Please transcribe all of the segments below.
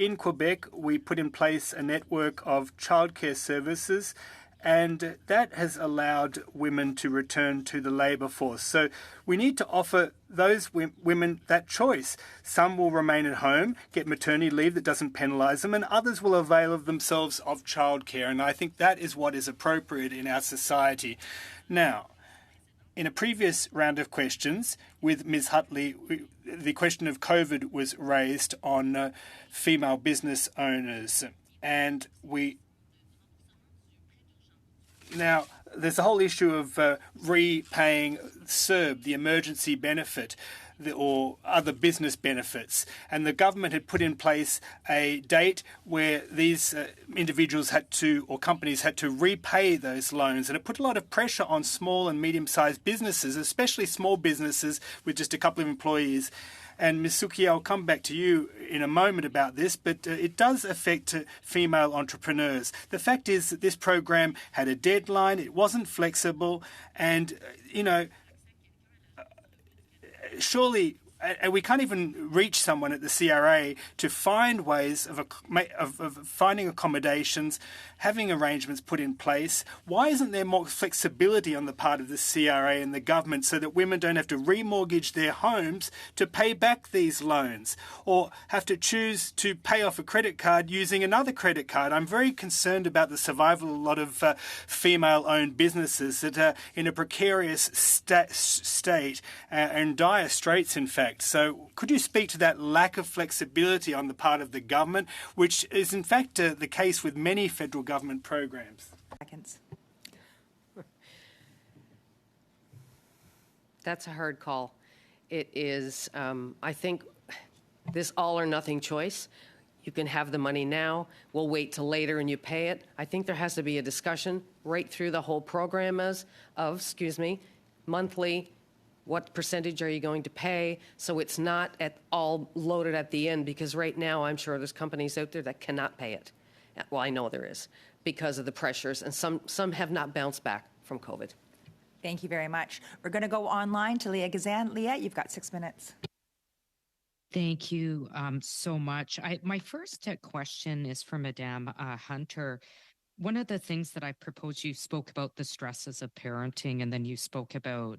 in Quebec, we put in place a network of childcare services, and that has allowed women to return to the labour force. So we need to offer those women that choice. Some will remain at home, get maternity leave that doesn't penalise them, and others will avail of themselves of childcare. And I think that is what is appropriate in our society. Now, in a previous round of questions with Ms. Hutley, the question of COVID was raised on female business owners. And now, there's a whole issue of repaying CERB, the emergency benefit, or other business benefits. And the government had put in place a date where these individuals had to, or companies had to repay those loans. And it put a lot of pressure on small and medium-sized businesses, especially small businesses with just a couple of employees. And Ms. Suki, I'll come back to you in a moment about this, but it does affect female entrepreneurs. The fact is that this program had a deadline, it wasn't flexible, and, surely we can't even reach someone at the CRA to find ways of finding accommodations, having arrangements put in place. Why isn't there more flexibility on the part of the CRA and the government so that women don't have to remortgage their homes to pay back these loans or have to choose to pay off a credit card using another credit card? I'm very concerned about the survival of a lot of female-owned businesses that are in a precarious state and dire straits, in fact. So could you speak to that lack of flexibility on the part of the government, which is in fact the case with many federal government programs? Seconds. That's a hard call. It is, I think, this all or nothing choice. You can have the money now, we'll wait till later and you pay it. I think there has to be a discussion right through the whole program monthly. What percentage are you going to pay? So it's not at all loaded at the end, because right now I'm sure there's companies out there that cannot pay it. Well, I know there is because of the pressures, and some have not bounced back from COVID. Thank you very much. We're going to go online to Leah Gazan. Leah, you've got 6 minutes. Thank you so much. My first question is for Madame Hunter. One of the things that I proposed, you spoke about the stresses of parenting, and then you spoke about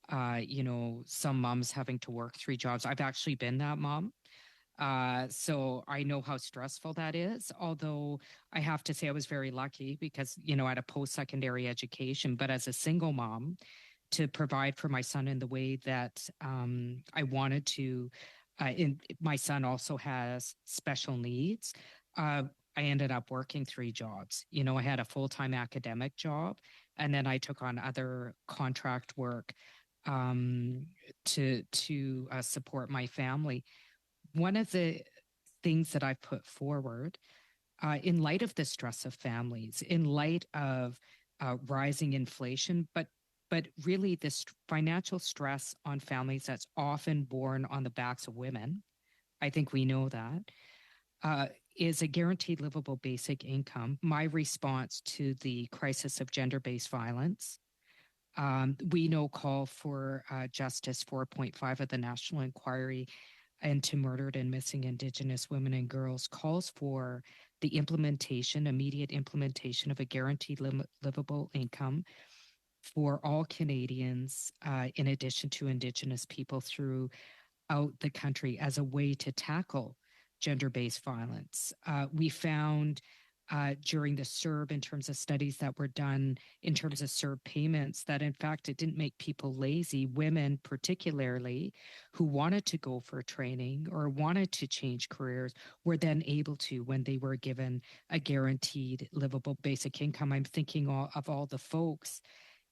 some moms having to work 3 jobs. I've actually been that mom. So I know how stressful that is. Although I have to say I was very lucky because, I had a post-secondary education, but as a single mom, to provide for my son in the way that I wanted to, my son also has special needs. I ended up working 3 jobs. I had a full-time academic job, and then I took on other contract work to support my family. One of the things that I've put forward, in light of the stress of families, in light of rising inflation, but really this financial stress on families that's often borne on the backs of women, I think we know that, is a guaranteed livable basic income. My response to the crisis of gender-based violence. We know call for Justice 4.5 of the National Inquiry into Murdered and Missing Indigenous Women and Girls calls for the immediate implementation of a guaranteed livable income for all Canadians, in addition to Indigenous people throughout the country, as a way to tackle gender-based violence. We found during the CERB, in terms of studies that were done in terms of CERB payments, that in fact it didn't make people lazy. Women particularly who wanted to go for training or wanted to change careers were then able to when they were given a guaranteed livable basic income. I'm thinking of all the folks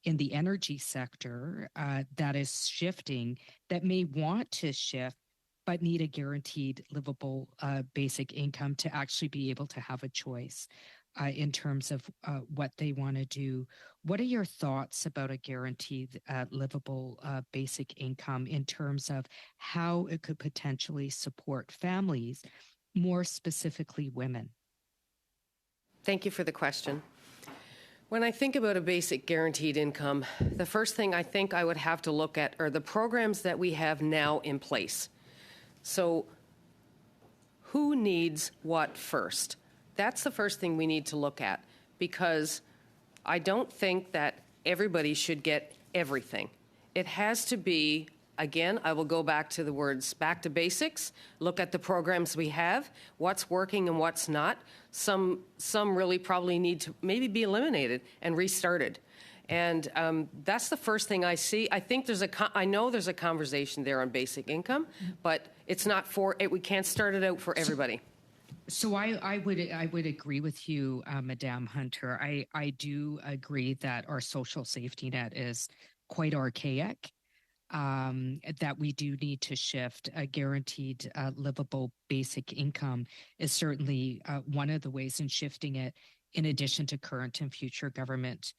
in the energy sector that is shifting, that may want to shift but need a guaranteed livable basic income to actually be able to have a choice in terms of what they want to do. What are your thoughts about a guaranteed livable basic income in terms of how it could potentially support families, more specifically women? Thank you for the question. When I think about a basic guaranteed income, the first thing I think I would have to look at are the programs that we have now in place. So who needs what first? That's the first thing we need to look at, because I don't think that everybody should get everything. It has to be, again, I will go back to the words, back to basics, look at the programs we have, what's working and what's not. Some really probably need to maybe be eliminated and restarted. And that's the first thing I see. I think I know there's a conversation there on basic income, but it's not we can't start it out for everybody. So I would agree with you, Madame Hunter. I do agree that our social safety net is quite archaic, that we do need to shift. A guaranteed livable basic income is certainly one of the ways in shifting it, in addition to current and future government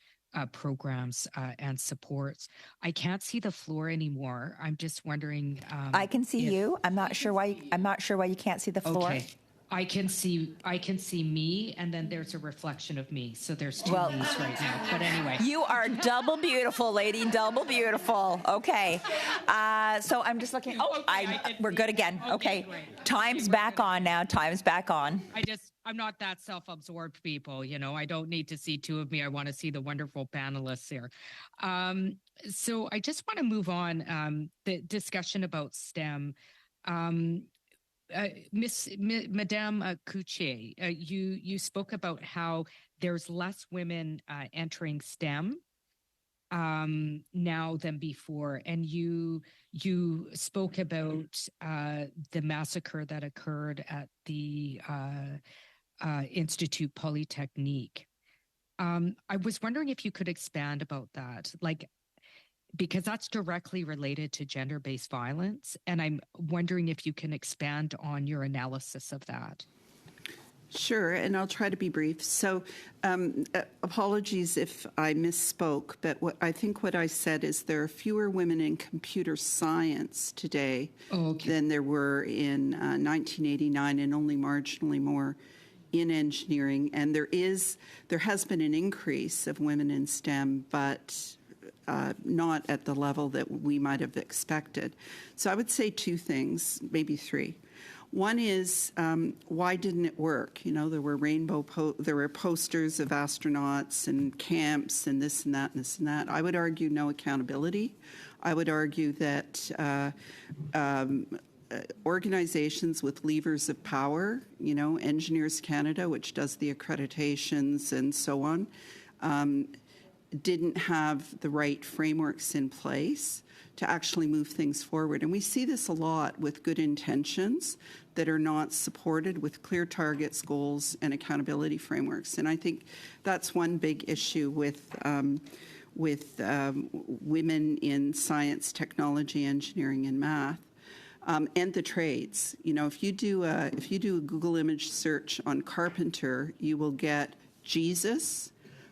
programs and supports. I can't see the floor anymore. I'm just wondering. I can see you. I'm not sure why you can't see the floor. Okay. I can see me, and then there's a reflection of me. So there's two me's right now. But anyway. You are double beautiful, lady. Double beautiful. Okay. So I'm just looking. We're good again. Okay. Great. Time's back on now. Time's back on. I'm not that self-absorbed, people. I don't need to see two of me. I want to see the wonderful panelists here. So I just want to move on. The discussion about STEM. Madame Couchier, you spoke about how there's less women entering STEM now than before, and you spoke about the massacre that occurred at the Institut Polytechnique. I was wondering if you could expand about that, because that's directly related to gender-based violence, and I'm wondering if you can expand on your analysis of that. Sure, and I'll try to be brief. So apologies if I misspoke, but what I said is there are fewer women in computer science today than there were in 1989, and only marginally more in engineering. And there has been an increase of women in STEM, but not at the level that we might have expected. So I would say two things, maybe three. One is, why didn't it work? There were there were posters of astronauts and camps and this and that and this and that. I would argue no accountability. I would argue that organizations with levers of power, Engineers Canada, which does the accreditations and so on, didn't have the right frameworks in place to actually move things forward. And we see this a lot with good intentions that are not supported with clear targets, goals, and accountability frameworks. And I think that's one big issue with women in science, technology, engineering, and math. And the trades. If you do a Google image search on carpenter, you will get Jesus,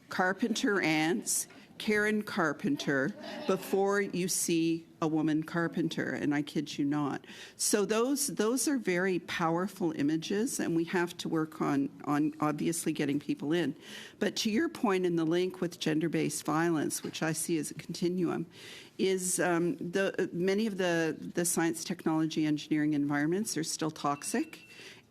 carpenter ants, Karen Carpenter, before you see a woman carpenter, and I kid you not. So those are very powerful images, and we have to work on obviously getting people in. But to your point in the link with gender-based violence, which I see as a continuum, is many of the science, technology, engineering environments are still toxic.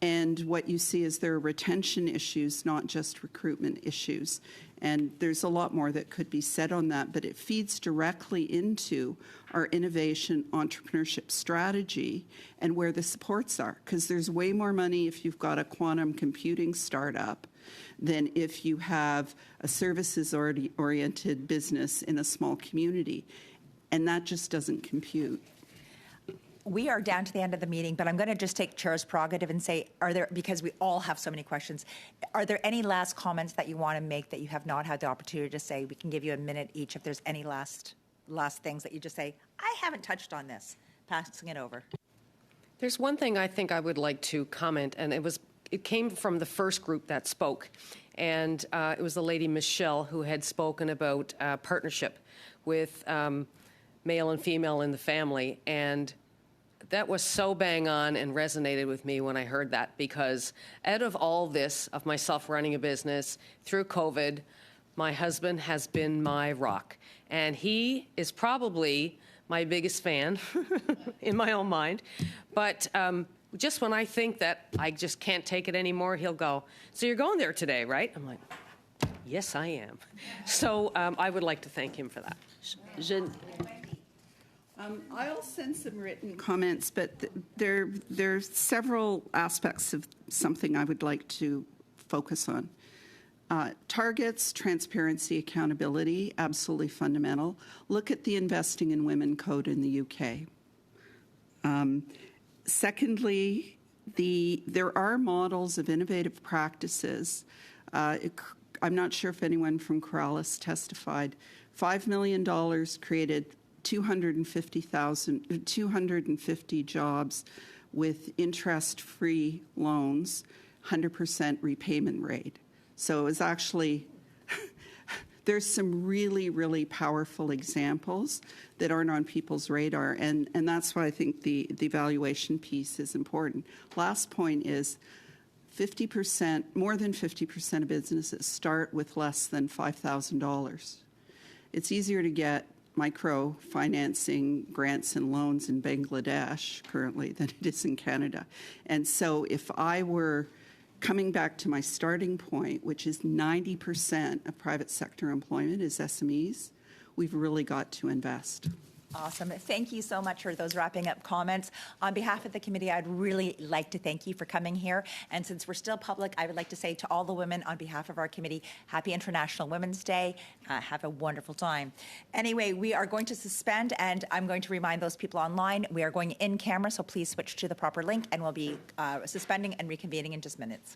And what you see is there are retention issues, not just recruitment issues. And there's a lot more that could be said on that, but it feeds directly into our innovation entrepreneurship strategy and where the supports are. Because there's way more money if you've got a quantum computing startup than if you have a services-oriented business in a small community. And that just doesn't compute. We are down to the end of the meeting, but I'm going to just take Chair's prerogative and say, because we all have so many questions, are there any last comments that you want to make that you have not had the opportunity to say? We can give you a minute each if there's any last things that you just say, I haven't touched on this, passing it over. There's one thing I think I would like to comment, and it came from the first group that spoke, and it was the lady Michelle who had spoken about partnership with male and female in the family, and that was so bang on and resonated with me when I heard that, because out of all this, of myself running a business through COVID, my husband has been my rock. And he is probably my biggest fan in my own mind. But just when I think that I just can't take it anymore, he'll go, "So you're going there today, right?" I'm like, "Yes, I am." So I would like to thank him for that. I'll send some written comments, but there's several aspects of something I would like to focus on. Targets, transparency, accountability, absolutely fundamental. Look at the Investing in Women Code in the UK. Secondly, there are models of innovative practices. I'm not sure if anyone from Corrales testified. $5 million created 250 jobs with interest-free loans, 100% repayment rate. So it was actually, there's some really, really powerful examples that aren't on people's radar, and that's why I think the valuation piece is important. Last point is 50%, more than 50% of businesses start with less than $5,000. It's easier to get microfinancing grants and loans in Bangladesh currently than it is in Canada. And so if I were coming back to my starting point, which is 90% of private sector employment is SMEs, we've really got to invest. Awesome. Thank you so much for those wrapping up comments. On behalf of the committee, I'd really like to thank you for coming here. And since we're still public, I would like to say to all the women on behalf of our committee, Happy International Women's Day. Have a wonderful time. Anyway, we are going to suspend, and I'm going to remind those people online, we are going in camera, so please switch to the proper link, and we'll be suspending and reconvening in just minutes.